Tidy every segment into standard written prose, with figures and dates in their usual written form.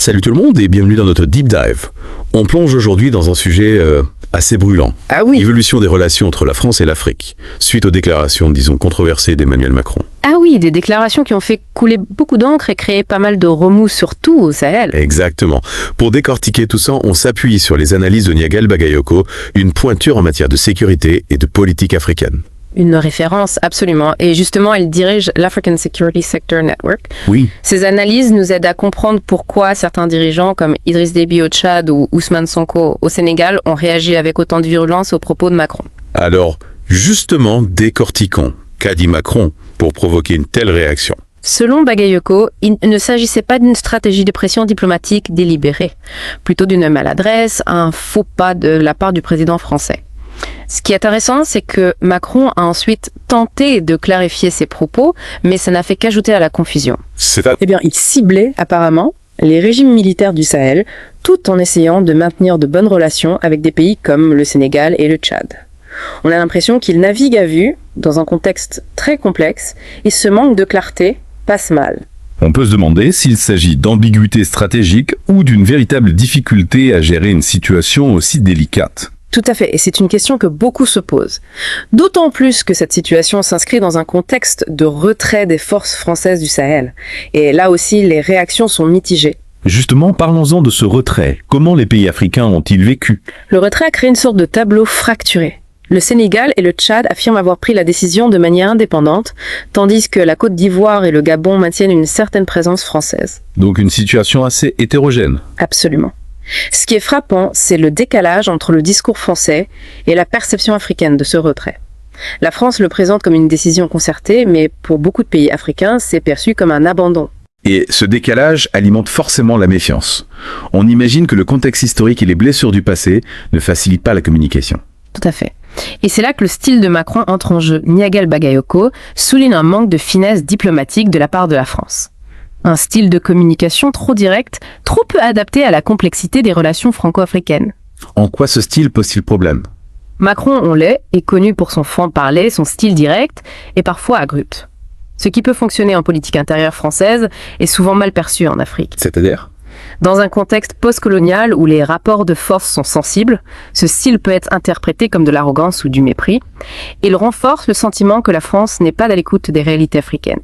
Salut tout le monde et bienvenue dans notre Deep Dive. On plonge aujourd'hui dans un sujet assez brûlant. Ah oui. L'évolution des relations entre la France et l'Afrique, suite aux déclarations, disons, controversées d'Emmanuel Macron. Ah oui, des déclarations qui ont fait couler beaucoup d'encre et créé pas mal de remous, surtout au Sahel. Exactement. Pour décortiquer tout ça, on s'appuie sur les analyses de Nyagal Bagayoko, une pointure en matière de sécurité et de politique africaine. Une référence, absolument. Et justement, elle dirige l'African Security Sector Network. Oui. Ces analyses nous aident à comprendre pourquoi certains dirigeants comme Idriss Déby au Tchad ou Ousmane Sonko au Sénégal ont réagi avec autant de virulence aux propos de Macron. Alors, justement, décortiquons. Qu'a dit Macron pour provoquer une telle réaction ? Selon Bagayoko, il ne s'agissait pas d'une stratégie de pression diplomatique délibérée, plutôt d'une maladresse, un faux pas de la part du président français. Ce qui est intéressant, c'est que Macron a ensuite tenté de clarifier ses propos, mais ça n'a fait qu'ajouter à la confusion. Eh bien, il ciblait apparemment les régimes militaires du Sahel, tout en essayant de maintenir de bonnes relations avec des pays comme le Sénégal et le Tchad. On a l'impression qu'il navigue à vue dans un contexte très complexe, et ce manque de clarté passe mal. On peut se demander s'il s'agit d'ambiguïté stratégique ou d'une véritable difficulté à gérer une situation aussi délicate. Tout à fait, et c'est une question que beaucoup se posent. D'autant plus que cette situation s'inscrit dans un contexte de retrait des forces françaises du Sahel. Et là aussi, les réactions sont mitigées. Justement, parlons-en de ce retrait. Comment les pays africains ont-ils vécu ? Le retrait a créé une sorte de tableau fracturé. Le Sénégal et le Tchad affirment avoir pris la décision de manière indépendante, tandis que la Côte d'Ivoire et le Gabon maintiennent une certaine présence française. Donc une situation assez hétérogène. Absolument. Ce qui est frappant, c'est le décalage entre le discours français et la perception africaine de ce retrait. La France le présente comme une décision concertée, mais pour beaucoup de pays africains, c'est perçu comme un abandon. Et ce décalage alimente forcément la méfiance. On imagine que le contexte historique et les blessures du passé ne facilitent pas la communication. Tout à fait. Et c'est là que le style de Macron entre en jeu. Nyagal Bagayoko souligne un manque de finesse diplomatique de la part de la France. Un style de communication trop direct, trop peu adapté à la complexité des relations franco-africaines. En quoi ce style pose-t-il problème ? Macron, on l'est, est connu pour son franc-parler, son style direct et parfois abrupte. Ce qui peut fonctionner en politique intérieure française est souvent mal perçu en Afrique. C'est-à-dire ? Dans un contexte post-colonial où les rapports de force sont sensibles, ce style peut être interprété comme de l'arrogance ou du mépris. Il renforce le sentiment que la France n'est pas à l'écoute des réalités africaines,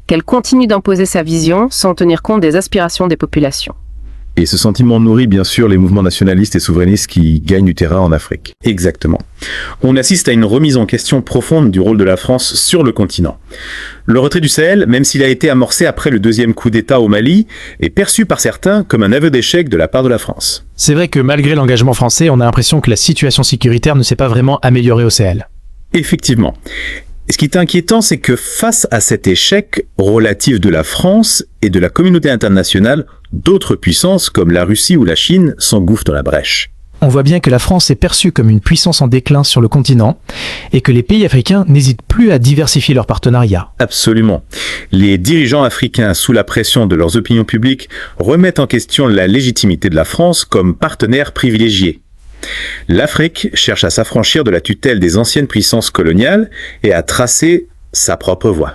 qu'elle continue d'imposer sa vision sans tenir compte des aspirations des populations. Et ce sentiment nourrit bien sûr les mouvements nationalistes et souverainistes qui gagnent du terrain en Afrique. Exactement. On assiste à une remise en question profonde du rôle de la France sur le continent. Le retrait du Sahel, même s'il a été amorcé après le deuxième coup d'État au Mali, est perçu par certains comme un aveu d'échec de la part de la France. C'est vrai que malgré l'engagement français, on a l'impression que la situation sécuritaire ne s'est pas vraiment améliorée au Sahel. Effectivement. Ce qui est inquiétant, c'est que face à cet échec relatif de la France et de la communauté internationale, d'autres puissances comme la Russie ou la Chine s'engouffrent dans la brèche. On voit bien que la France est perçue comme une puissance en déclin sur le continent et que les pays africains n'hésitent plus à diversifier leurs partenariats. Absolument. Les dirigeants africains, sous la pression de leurs opinions publiques, remettent en question la légitimité de la France comme partenaire privilégié. L'Afrique cherche à s'affranchir de la tutelle des anciennes puissances coloniales et à tracer sa propre voie.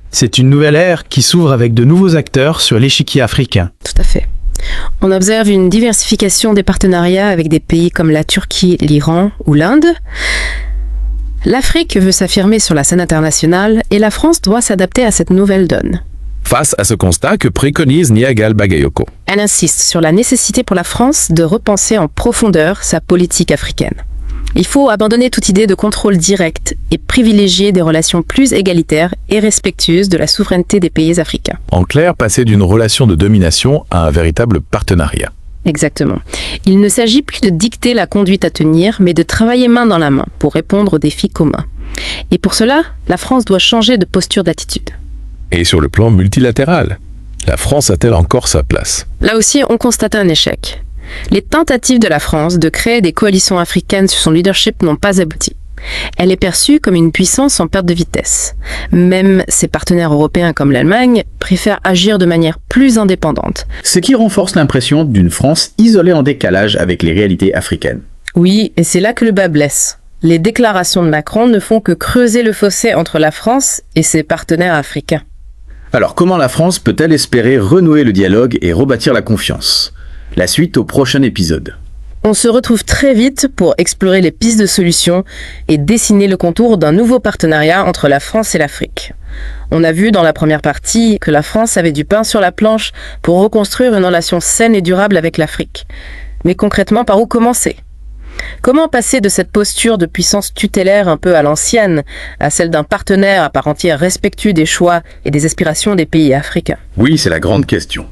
C'est une nouvelle ère qui s'ouvre avec de nouveaux acteurs sur l'échiquier africain. Tout à fait. On observe une diversification des partenariats avec des pays comme la Turquie, l'Iran ou l'Inde. L'Afrique veut s'affirmer sur la scène internationale et la France doit s'adapter à cette nouvelle donne. Face à ce constat que préconise Nyagal Bagayoko. Elle insiste sur la nécessité pour la France de repenser en profondeur sa politique africaine. Il faut abandonner toute idée de contrôle direct et privilégier des relations plus égalitaires et respectueuses de la souveraineté des pays africains. En clair, passer d'une relation de domination à un véritable partenariat. Exactement. Il ne s'agit plus de dicter la conduite à tenir, mais de travailler main dans la main pour répondre aux défis communs. Et pour cela, la France doit changer de posture d'attitude. Et sur le plan multilatéral, la France a-t-elle encore sa place ? Là aussi, on constate un échec. Les tentatives de la France de créer des coalitions africaines sur son leadership n'ont pas abouti. Elle est perçue comme une puissance en perte de vitesse. Même ses partenaires européens comme l'Allemagne préfèrent agir de manière plus indépendante. Ce qui renforce l'impression d'une France isolée en décalage avec les réalités africaines. Oui, et c'est là que le bas blesse. Les déclarations de Macron ne font que creuser le fossé entre la France et ses partenaires africains. Alors comment la France peut-elle espérer renouer le dialogue et rebâtir la confiance? La suite au prochain épisode. On se retrouve très vite pour explorer les pistes de solutions et dessiner le contour d'un nouveau partenariat entre la France et l'Afrique. On a vu dans la première partie que la France avait du pain sur la planche pour reconstruire une relation saine et durable avec l'Afrique. Mais concrètement, par où commencer ? Comment passer de cette posture de puissance tutélaire un peu à l'ancienne à celle d'un partenaire à part entière respectueux des choix et des aspirations des pays africains ? Oui, c'est la grande question.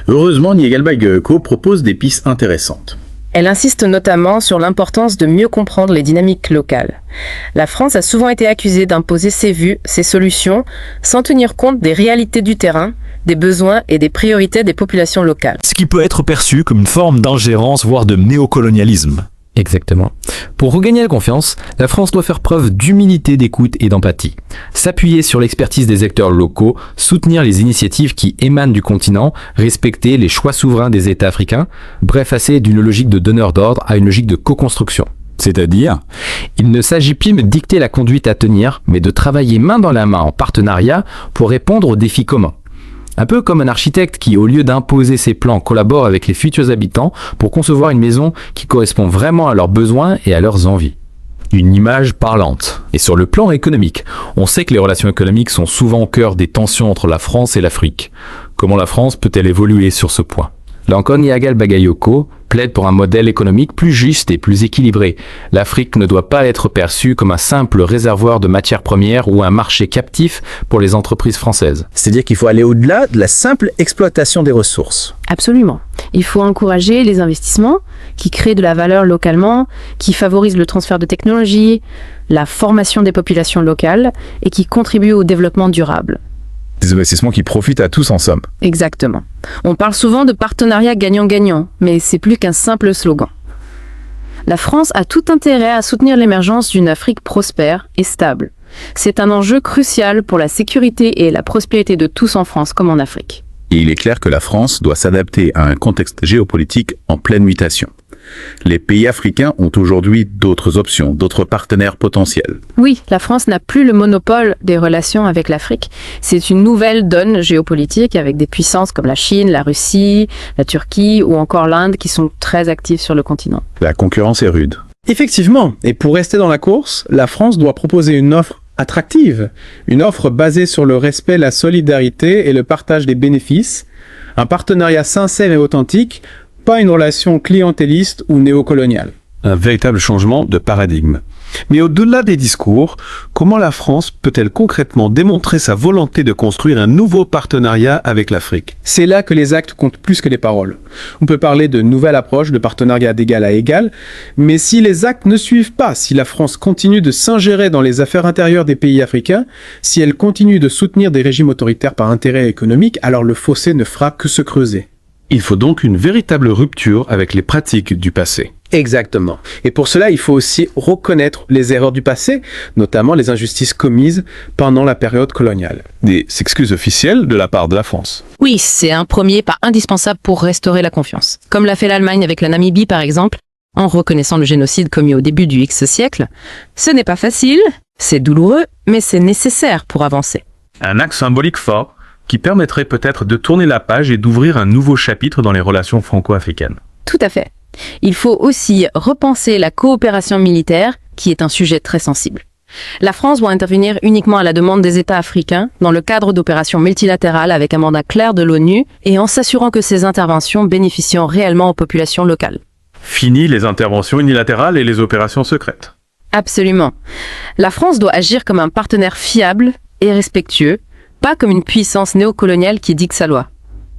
Heureusement, Nyagal Bagayoko propose des pistes intéressantes. Elle insiste notamment sur l'importance de mieux comprendre les dynamiques locales. La France a souvent été accusée d'imposer ses vues, ses solutions, sans tenir compte des réalités du terrain, des besoins et des priorités des populations locales. Ce qui peut être perçu comme une forme d'ingérence, voire de néocolonialisme. Exactement. Pour regagner la confiance, la France doit faire preuve d'humilité, d'écoute et d'empathie. S'appuyer sur l'expertise des acteurs locaux, soutenir les initiatives qui émanent du continent, respecter les choix souverains des États africains, bref, passer d'une logique de donneur d'ordre à une logique de co-construction. C'est-à-dire, Il ne s'agit plus de dicter la conduite à tenir, mais de travailler main dans la main en partenariat pour répondre aux défis communs. Un peu comme un architecte qui, au lieu d'imposer ses plans, collabore avec les futurs habitants pour concevoir une maison qui correspond vraiment à leurs besoins et à leurs envies. une image parlante. Et sur le plan économique, on sait que les relations économiques sont souvent au cœur des tensions entre la France et l'Afrique. Comment la France peut-elle évoluer sur ce point ? Là encore, Nyagal Bagayoko plaide pour un modèle économique plus juste et plus équilibré. L'Afrique ne doit pas être perçue comme un simple réservoir de matières premières ou un marché captif pour les entreprises françaises. C'est-à-dire qu'il faut aller au-delà de la simple exploitation des ressources. Absolument. Il faut encourager les investissements qui créent de la valeur localement, qui favorisent le transfert de technologies, la formation des populations locales et qui contribuent au développement durable. Des investissements qui profitent à tous en somme. Exactement. On parle souvent de partenariat gagnant-gagnant, mais c'est plus qu'un simple slogan. La France a tout intérêt à soutenir l'émergence d'une Afrique prospère et stable. C'est un enjeu crucial pour la sécurité et la prospérité de tous en France comme en Afrique. Et il est clair que la France doit s'adapter à un contexte géopolitique en pleine mutation. Les pays africains ont aujourd'hui d'autres options, d'autres partenaires potentiels. Oui, la France n'a plus le monopole des relations avec l'Afrique. C'est une nouvelle donne géopolitique avec des puissances comme la Chine, la Russie, la Turquie ou encore l'Inde qui sont très actives sur le continent. La concurrence est rude. Effectivement, et pour rester dans la course, la France doit proposer une offre attractive, une offre basée sur le respect, la solidarité et le partage des bénéfices, un partenariat sincère et authentique, pas une relation clientéliste ou néocoloniale. Un véritable changement de paradigme. Mais au-delà des discours, comment la France peut-elle concrètement démontrer sa volonté de construire un nouveau partenariat avec l'Afrique ? C'est là que les actes comptent plus que les paroles. On peut parler de nouvelle approche de partenariat d'égal à égal, mais si les actes ne suivent pas, si la France continue de s'ingérer dans les affaires intérieures des pays africains, si elle continue de soutenir des régimes autoritaires par intérêt économique, alors le fossé ne fera que se creuser. Il faut donc une véritable rupture avec les pratiques du passé. Exactement. Et pour cela, il faut aussi reconnaître les erreurs du passé, notamment les injustices commises pendant la période coloniale. Des excuses officielles de la part de la France. Oui, c'est un premier pas indispensable pour restaurer la confiance. Comme l'a fait l'Allemagne avec la Namibie par exemple, en reconnaissant le génocide commis au début du X siècle. Ce n'est pas facile, c'est douloureux, mais c'est nécessaire pour avancer. Un acte symbolique fort qui permettrait peut-être de tourner la page et d'ouvrir un nouveau chapitre dans les relations franco-africaines. Tout à fait. Il faut aussi repenser la coopération militaire, qui est un sujet très sensible. La France doit intervenir uniquement à la demande des États africains, dans le cadre d'opérations multilatérales avec un mandat clair de l'ONU et en s'assurant que ces interventions bénéficient réellement aux populations locales. Fini les interventions unilatérales et les opérations secrètes. Absolument. La France doit agir comme un partenaire fiable et respectueux, pas comme une puissance néocoloniale qui dicte sa loi.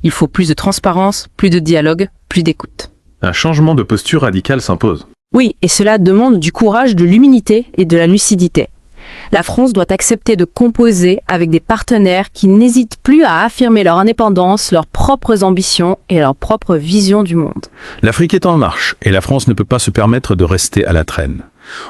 Il faut plus de transparence, plus de dialogue, plus d'écoute. Un changement de posture radical s'impose. Oui, et cela demande du courage, de l'humilité et de la lucidité. La France doit accepter de composer avec des partenaires qui n'hésitent plus à affirmer leur indépendance, leurs propres ambitions et leur propre vision du monde. L'Afrique est en marche et la France ne peut pas se permettre de rester à la traîne.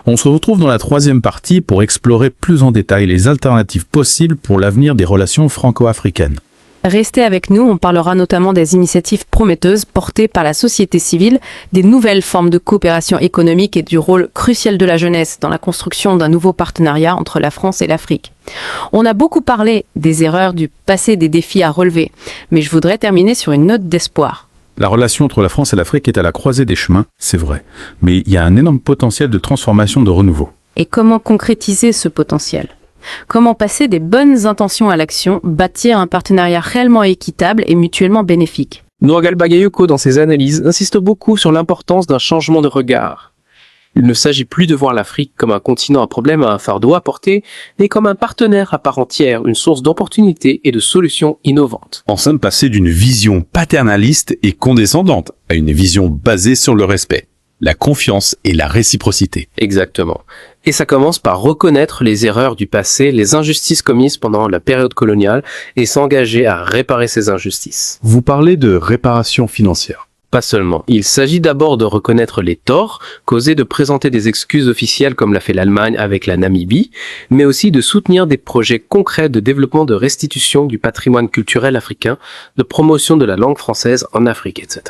On se retrouve dans la troisième partie pour explorer plus en détail les alternatives possibles pour l'avenir des relations franco-africaines. Restez avec nous, on parlera notamment des initiatives prometteuses portées par la société civile, des nouvelles formes de coopération économique et du rôle crucial de la jeunesse dans la construction d'un nouveau partenariat entre la France et l'Afrique. On a beaucoup parlé des erreurs du passé, des défis à relever, mais je voudrais terminer sur une note d'espoir. La relation entre la France et l'Afrique est à la croisée des chemins, c'est vrai. Mais il y a un énorme potentiel de transformation, de renouveau. Et comment concrétiser ce potentiel ? Comment passer des bonnes intentions à l'action, bâtir un partenariat réellement équitable et mutuellement bénéfique ? Nwagal Bagayoko, dans ses analyses, insiste beaucoup sur l'importance d'un changement de regard. Il ne s'agit plus de voir l'Afrique comme un continent à problème, à un fardeau à porter, mais comme un partenaire à part entière, une source d'opportunités et de solutions innovantes. En somme, passer d'une vision paternaliste et condescendante à une vision basée sur le respect, la confiance et la réciprocité. Exactement. Et ça commence par reconnaître les erreurs du passé, les injustices commises pendant la période coloniale et s'engager à réparer ces injustices. Vous parlez de réparation financière. Pas seulement. Il s'agit d'abord de reconnaître les torts, causés de présenter des excuses officielles comme l'a fait l'Allemagne avec la Namibie, mais aussi de soutenir des projets concrets de développement de restitution du patrimoine culturel africain, de promotion de la langue française en Afrique, etc.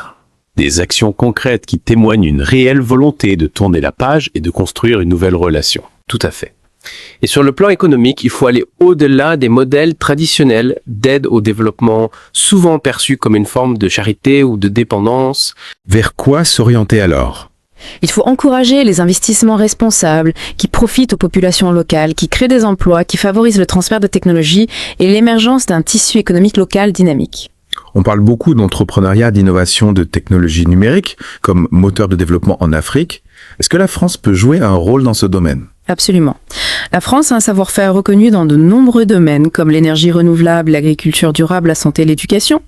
Des actions concrètes qui témoignent une réelle volonté de tourner la page et de construire une nouvelle relation. Tout à fait. Et sur le plan économique, il faut aller au-delà des modèles traditionnels d'aide au développement, souvent perçus comme une forme de charité ou de dépendance. Vers quoi s'orienter alors ? Il faut encourager les investissements responsables qui profitent aux populations locales, qui créent des emplois, qui favorisent le transfert de technologies et l'émergence d'un tissu économique local dynamique. On parle beaucoup d'entrepreneuriat, d'innovation, de technologie numérique comme moteur de développement en Afrique. Est-ce que la France peut jouer un rôle dans ce domaine ? Absolument. La France a un savoir-faire reconnu dans de nombreux domaines comme l'énergie renouvelable, l'agriculture durable, la santé et l'éducation.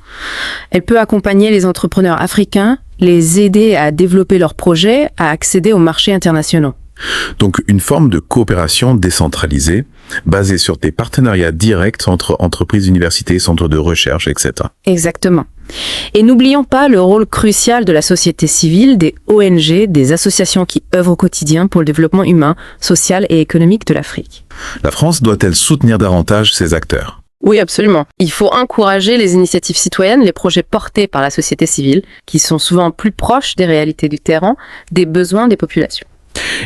Elle peut accompagner les entrepreneurs africains, les aider à développer leurs projets, à accéder aux marchés internationaux. Donc une forme de coopération décentralisée, basée sur des partenariats directs entre entreprises, universités, centres de recherche, etc. Exactement. Et n'oublions pas le rôle crucial de la société civile, des ONG, des associations qui œuvrent au quotidien pour le développement humain, social et économique de l'Afrique. La France doit-elle soutenir davantage ces acteurs ? Oui, absolument. Il faut encourager les initiatives citoyennes, les projets portés par la société civile, qui sont souvent plus proches des réalités du terrain, des besoins des populations.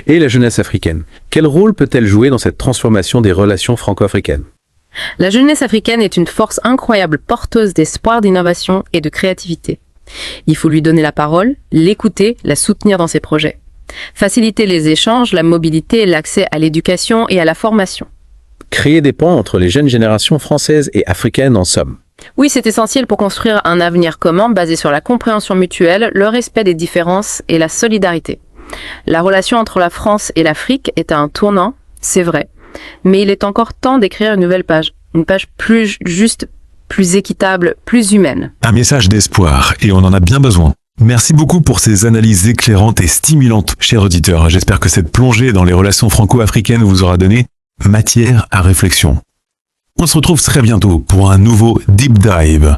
Et la jeunesse africaine, quel rôle peut-elle jouer dans cette transformation des relations franco-africaines ? La jeunesse africaine est une force incroyable porteuse d'espoir, d'innovation et de créativité. Il faut lui donner la parole, l'écouter, la soutenir dans ses projets. Faciliter les échanges, la mobilité, l'accès à l'éducation et à la formation. Créer des ponts entre les jeunes générations françaises et africaines en somme. Oui, c'est essentiel pour construire un avenir commun basé sur la compréhension mutuelle, le respect des différences et la solidarité. La relation entre la France et l'Afrique est à un tournant, c'est vrai, mais il est encore temps d'écrire une nouvelle page. Une page plus juste, plus équitable, plus humaine. Un message d'espoir, et on en a bien besoin. Merci beaucoup pour ces analyses éclairantes et stimulantes, chers auditeurs. J'espère que cette plongée dans les relations franco-africaines vous aura donné matière à réflexion. On se retrouve très bientôt pour un nouveau Deep Dive.